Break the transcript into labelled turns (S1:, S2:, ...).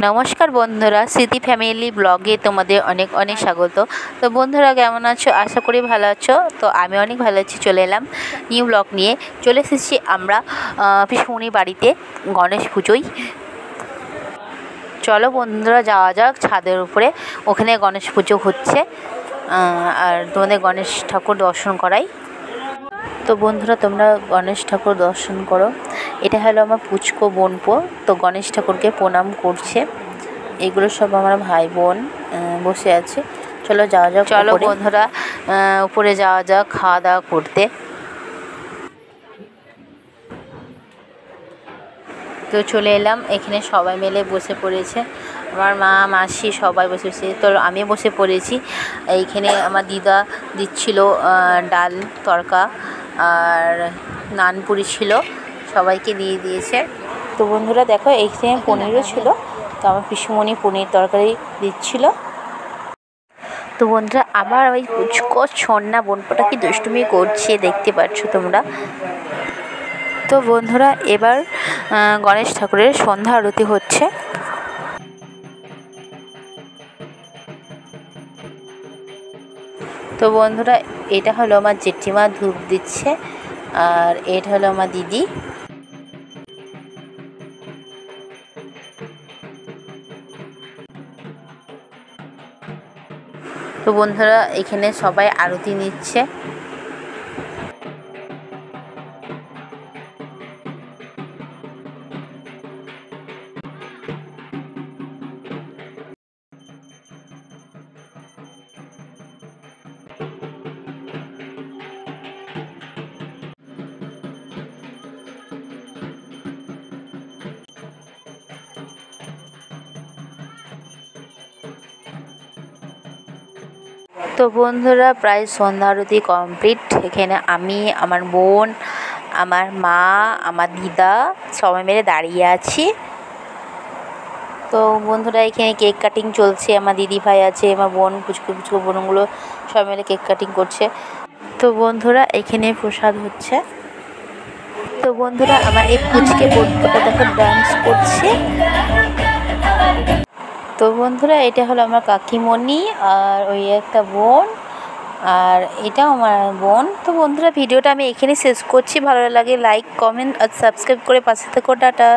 S1: নমস্কার বন্ধুরা, স্মৃতি ফ্যামিলি ব্লগে তোমাদের অনেক অনেক স্বাগত। তো বন্ধুরা কেমন আছো? আশা করি ভালো আছো। তো আমি অনেক ভালো আছি। চলে এলাম নিউ ব্লগ নিয়ে। চলে এসেছি আমরা পিসমণির বাড়িতে গণেশ পুজোয়। চলো বন্ধুরা যাওয়া যাক ছাদের উপরে, ওখানে গণেশ পুজো হচ্ছে আর তোমাদের গণেশ ঠাকুর দর্শন করাই। তো বন্ধুরা তোমরা গণেশ ঠাকুর দর্শন করো। এটা হলো আমার পুচকো বোনপো, তো গণেশ ঠাকুরকে প্রণাম করছে। এগুলো সব আমার ভাই বোন বসে আছে। চলো যাওয়া যাক। চলো বন্ধুরা উপরে যাওয়া যাক খাওয়া দাওয়া করতে। তো চলে এলাম, এখানে সবাই মিলে বসে পড়েছে। আমার মা মাসি সবাই বসেছে, তো আমি বসে পড়েছি। এইখানে আমার দিদা দিচ্ছিল ডাল তরকা আর নানপুরি ছিল, সবাইকে দিয়ে দিয়েছে। তো বন্ধুরা দেখো এইখানে পনিরও ছিল, তো আমার পিসিমণি পনির তরকারি দিচ্ছিল। তো বন্ধুরা আমার ওই পুচকো ছন্না বোনপোটা কি দুষ্টুমি করছে দেখতে পাচ্ছ তোমরা। তো বন্ধুরা এবার গণেশ ঠাকুরের সন্ধ্যা আরতি হচ্ছে। তো বন্ধুরা এটা হলো আমার জেঠিমা ধূপ দিচ্ছে, আর এটা হলো আমার দিদি। তো বন্ধুরা এখানে সবাই আরতি নিচ্ছে। তো বন্ধুরা প্রায় সন্ধ্যা আরতি কমপ্লিট। এখানে আমি, আমার বোন, আমার মা, আমার দিদা সবাই মিলে দাঁড়িয়ে আছি। তো বন্ধুরা এখানে কেক কাটিং চলছে। আমার দিদি ভাই আছে, আমার বোন, পুচকু পুচকু বোনগুলো সবাই মিলে কেক কাটিং করছে। তো বন্ধুরা এখানে প্রসাদ হচ্ছে। তো বন্ধুরা আমার এই পুচকে বোনটা দেখো ডান্স করছে। তো বন্ধুরা এটা হলো আমার কাকিমণি আর ওই একটা বোন, আর এটাও আমার বোন। তো বন্ধুরা ভিডিওটা আমি এখানেই শেষ করছি। ভালো লাগে লাইক, কমেন্ট আর সাবস্ক্রাইব করে পাশে থেকো। টাটা।